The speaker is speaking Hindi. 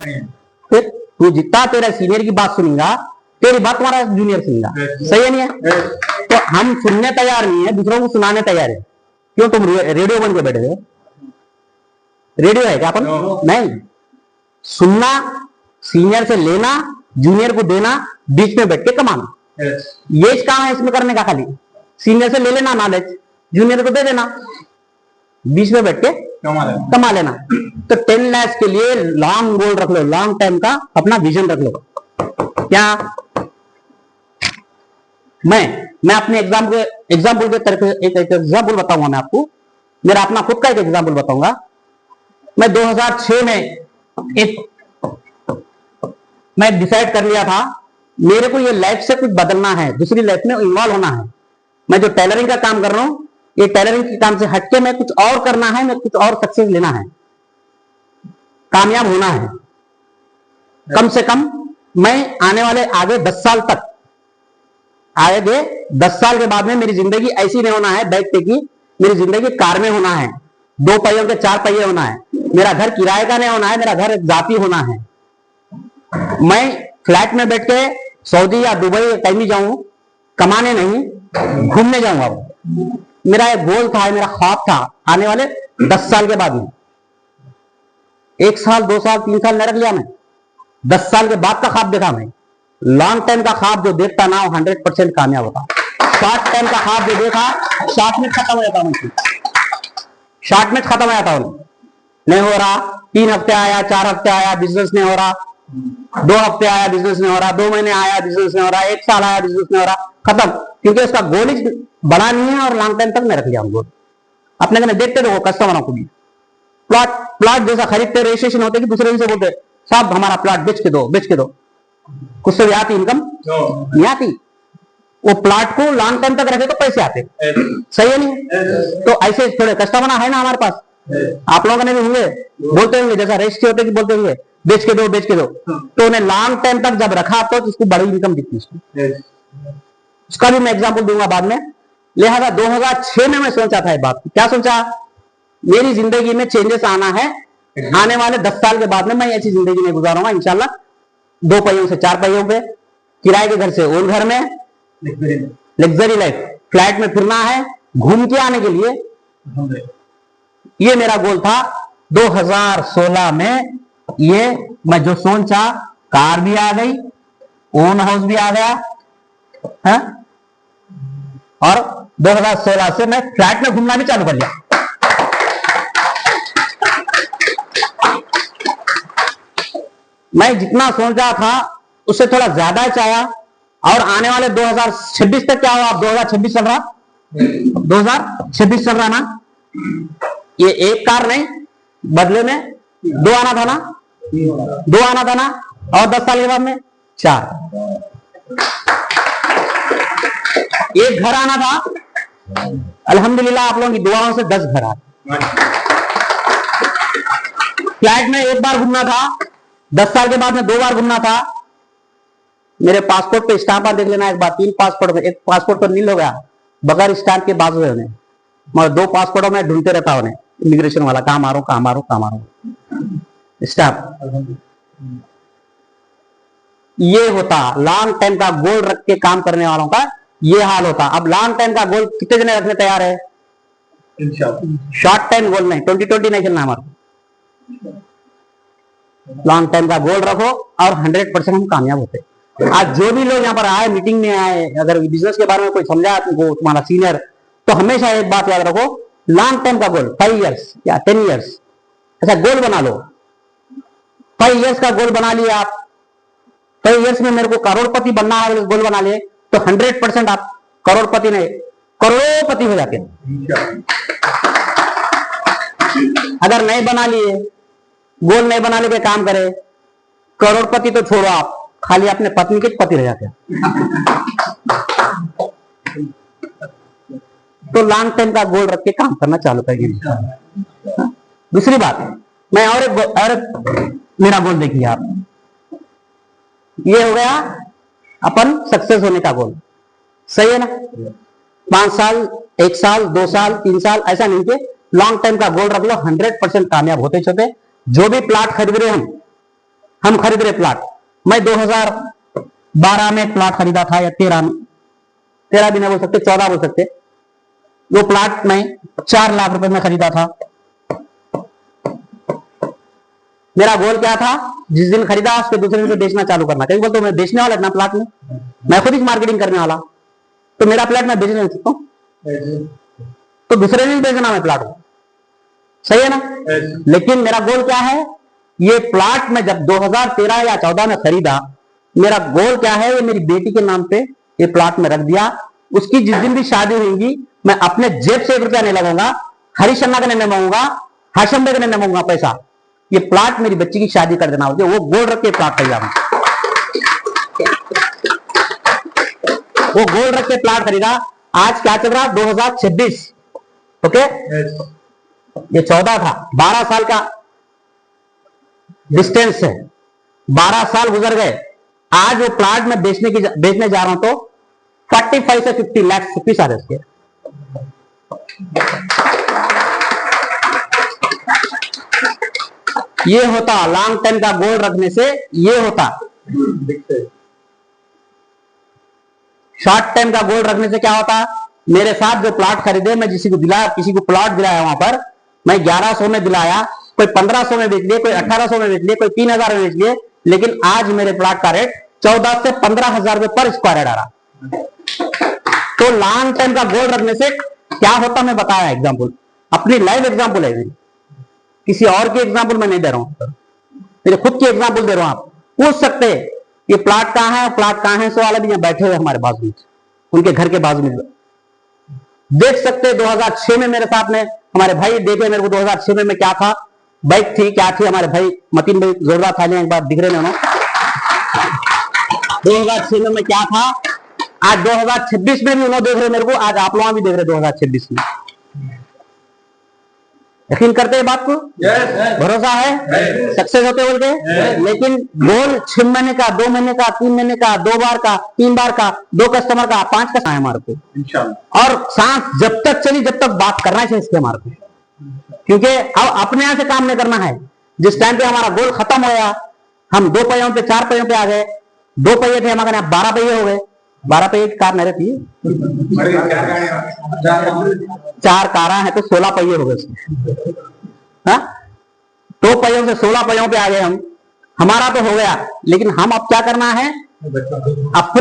फिर तू जितना तेरा सीनियर की बात सुनेगा, तेरी बात तुम्हारा जूनियर सुनेगा। सही है नहीं है? तो हम सुनने तैयार नहीं है, दूसरों को सुनाने तैयार है। क्यों तुम रेडियो बन के बैठे हो? रेडियो है क्या अपन? नहीं। सुनना, सीनियर से लेना, जूनियर को देना, बीच में बैठ के कमाना, ये काम है इसमें करने का। खाली सीनियर से ले लेना नॉलेज, जूनियर को दे देना, बीच में बैठ के कमा लेना। तो 10 लाख के लिए लॉन्ग गोल रख लो, लॉन्ग टाइम का अपना विजन रख लो। क्या मैं अपने एग्जाम्पल के तरफ एक एग्जाम्पल बताऊंगा मैं आपको। मेरा अपना खुद का एक एग्जाम्पल बताऊंगा। मैं 2006 में मैं डिसाइड कर लिया था मेरे को ये लाइफ से कुछ बदलना है, दूसरी लाइफ में इन्वॉल्व होना है। मैं जो टेलरिंग का काम कर रहा हूं, ये टेलरिंग के काम से हटके मैं कुछ और करना है, मैं कुछ और सक्सेस लेना है, कामयाब होना है। कम से कम मैं आने वाले आगे 10 साल तक, आगे 10 साल के बाद में मेरी जिंदगी ऐसी नहीं होना है बैठ पे की, मेरी जिंदगी कार में होना है, 2 पहियों के 4 पहिए होना है। मेरा घर किराए का नहीं होना है, मेरा घर जाती होना है। मैं फ्लैट में बैठ के सऊदी या दुबई कहीं भी जाऊं, कमाने नहीं, घूमने जाऊंगा। मेरा एक गोल था, मेरा ख्वाब था आने वाले 10 साल के बाद में। 1 साल 2 साल 3 साल नहीं रख लिया मैं, 10 साल के बाद का ख्वाब देखा मैं। लॉन्ग टाइम का ख्वाब जो देखता ना, वो 100% कामयाब होता। शॉर्ट टाइम का ख्वाब जो देखा, शॉर्ट में खत्म हो जाता हूं, शॉर्ट में खत्म हो जाता हूं। नहीं हो रहा, 3 हफ्ते आया, 4 हफ्ते आया, बिजनेस नहीं हो रहा, 2 हफ्ते आया, बिजनेस नहीं हो रहा, 2 महीने आया, बिजनेस नहीं हो रहा, 1 साल आया, बिजनेस नहीं हो रहा, खत्म। क्योंकि उसका गोल ही बड़ा नहीं है और लॉन्ग टाइम तक मैं रख लिया गोल। अपने कने देखते रहो कस्टमरों को भी, प्लॉट जैसा खरीदते, रजिस्ट्रेशन होते कि दूसरे दिन से बोलते साहब हमारा प्लॉट बेच के दो, बेच के दो। कुछ से भी आती इनकम नहीं आती। वो प्लॉट को लॉन्ग टाइम तक रखे तो पैसे आते। सही है नहीं? तो ऐसे थोड़े कस्टमर है ना हमारे पास, आप लोगों ने भी होंगे, बोलते होंगे जैसा रजिस्ट्री होते कि बोलते होंगे बेच के दो, बेच के दो। तो उन्हें लॉन्ग टाइम तक जब रखा तो उसको बड़ी इनकम दिखती है। उसका भी मैं एग्जांपल दूंगा बाद में। लिहाजा 2006 में मैं सोचा था ये बात। क्या सोचा? मेरी जिंदगी में चेंजेस आना है, आने वाले 10 साल के बाद में मैं ऐसी जिंदगी में गुजारूंगा इंशाल्लाह, 2 पहियों से 4 पहियों पे, किराए के घर से ओन घर में, लग्जरी लाइफ, फ्लैट में फिरना है, घूम के आने के लिए। ये मेरा गोल था 2016 में। ये मैं जो सोचा, कार भी आ गई, ओन हाउस भी आ गया है, और 2016 से मैं फ्लैट में घूमना भी चालू कर लिया। मैं जितना सोचा था उससे थोड़ा ज्यादा चाहा, और आने वाले 2026 तक क्या हुआ? आप 2026 चल रहा, 2026 चल रहा ना, ये 1 कार नहीं, बदले में 2 आना था ना, 2 आना था ना, और 10 साल के बाद में 4, 1 घर आना था। अल्हम्दुलिल्लाह आप लोगों की दुआओं से 10 घर आ। फ्लैट में 1 बार घूमना था, 10 साल के बाद में 2 बार घूमना था। मेरे पासपोर्ट पे स्टाम्प देख लेना एक बार, 3 पासपोर्ट में, 1 पासपोर्ट पर नील हो गया बगैर स्टाम्प के बाजू है, मगर 2 पासपोर्टों में ढूंढते रहता उन्हें इमिग्रेशन वाला, कहां मारो कहां मारो कहां मारो स्टाम्प। ये होता लॉन्ग टाइम का गोल रख के काम करने वालों का, ये हाल होता। अब लॉन्ग टाइम का गोल कितने जने रखने तैयार है? शॉर्ट टाइम गोल नहीं, 2020 नहीं चलना हमारा। लॉन्ग टाइम का गोल रखो और 100% हम कामयाब होते। आज जो भी लोग यहाँ पर आए, मीटिंग में आए, अगर बिजनेस के बारे में कोई समझा तुमको तुम्हारा सीनियर, तो हमेशा एक बात याद रखो, लॉन्ग टाइम का गोल 5 इयर्स या 10 इयर्स ऐसा गोल बना लो। 5 इयर्स का गोल बना लिया आप, 5 इयर्स में मेरे को करोड़पति बनना है गोल बना लिए, तो 100% आप करोड़पति नहीं, करोड़पति हो जाते हैं। अगर नहीं बना लिए, गोल नहीं बना लेके काम करे, करोड़पति तो छोड़ो आप, खाली अपने पत्नी के पति रह जाते हैं। तो लॉन्ग टाइम का गोल रख के काम करना चालू करेंगे। दूसरी बात, मैं और एक मेरा गोल देखिए आप, ये हो गया अपन सक्सेस होने का गोल। सही है ना? 5 साल, 1 साल, 2 साल, 3 साल ऐसा नहीं कि लॉन्ग टाइम का गोल रख लो, 100% कामयाब होते चलते। जो भी प्लाट खरीद रहे हम, हम खरीद रहे प्लाट। मैं 2012 में प्लाट खरीदा था, या 13 भी नहीं बोल सकते, 14 बोल सकते। वो प्लाट मैं 4 लाख रुपए में खरीदा था। मेरा गोल क्या था, जिस दिन खरीदा उसके दूसरे दिन से बेचना चालू करना। कहीं बोलते मैं बेचने वाला इतना प्लाट में, मैं खुद ही मार्केटिंग करने वाला, तो मेरा प्लाट मैं बेच नहीं सकता हूं, तो दूसरे दिन बेचना मैं प्लाट को, सही है ना। लेकिन मेरा गोल क्या है, ये प्लाट में जब 2013 या 14 में खरीदा, मेरा गोल क्या है, ये मेरी बेटी के नाम पे ये प्लाट में रख दिया। उसकी जिस दिन भी शादी होगी, मैं अपने जेब से 1 रुपया नहीं लगाऊंगा, हरिशन्ना का नहीं मांगूंगा, हाशम भाई का नहीं मांगूंगा पैसा। ये प्लाट मेरी बच्ची की शादी कर देना होगी, वो गोल रख के प्लाट खरीदा, वो गोल रख के प्लाट खरीदा। आज क्या चल रहा, 2026, ओके। ये 14 था, 12 साल का डिस्टेंस है, 12 साल गुजर गए। आज वो प्लाट में बेचने जा रहा हूं, तो 45 से 50 लाख रुपीस आ रहे उसके। ये होता लॉन्ग टाइम का गोल रखने से, ये होता शॉर्ट टाइम का गोल रखने से क्या होता। मेरे साथ जो प्लाट खरीदे, मैं किसी को दिलाया, किसी को प्लाट दिलाया, वहां पर मैं 1100 में दिलाया, कोई 1500 में बेच लिए, कोई 1800 में बेच लिए, कोई 3000 में बेच लिए, लेकिन आज मेरे प्लाट का रेट 14 से 15,000 रुपए पर स्क्वायर यार्ड आ रहा। तो लॉन्ग टाइम का गोल रखने से क्या होता, मैं बताया एग्जाम्पल, अपनी लाइव एग्जाम्पल है, किसी और की एग्जाम्पल मैं नहीं दे रहा हूं, मेरे खुद की एग्जाम्पल दे रहा हूं। आप पूछ सकते ये प्लाट कहां है, प्लाट कहां है, सो वाले भी यहाँ बैठे हुए हमारे बाजू में, उनके घर के बाजू में देख सकते। 2006 में मेरे साथ में हमारे भाई देखे मेरे को, 2006 में क्या था, बाइक थी, क्या थी, हमारे भाई मतीन भाई जोरदार था, एक बार दिख रहे हैं 2006 में क्या था। आज 2026 में भी उन्होंने देख रहे मेरे को, आज आप लोग भी देख रहे 2026 में। यकीन करते हैं बात को, भरोसा है, सक्सेस होते बोल के। लेकिन गोल 6 महीने का, 2 महीने का, 3 महीने का, 2 बार का, 3 बार का, 2 कस्टमर का, 5 का है हमारे को इंशाल्लाह। और सांस जब तक चली, जब तक बात करना चाहिए इसके हमारे को, क्योंकि अब अपने यहां से काम नहीं करना है। जिस टाइम पे हमारा गोल खत्म हो गया, हम 2 पहियों पे 4 पहियों पे आ गए, 2 पहिए थे हमारे यहाँ 12 पहिए हो गए। 12 पहिए की कार नहीं रहती है, 4 कारा है तो 16 पहिए हो गए। हाँ, 2 पहियों से 16 पहियों पे आ गए हम, हमारा तो हो गया। लेकिन हम अब क्या करना है, अपने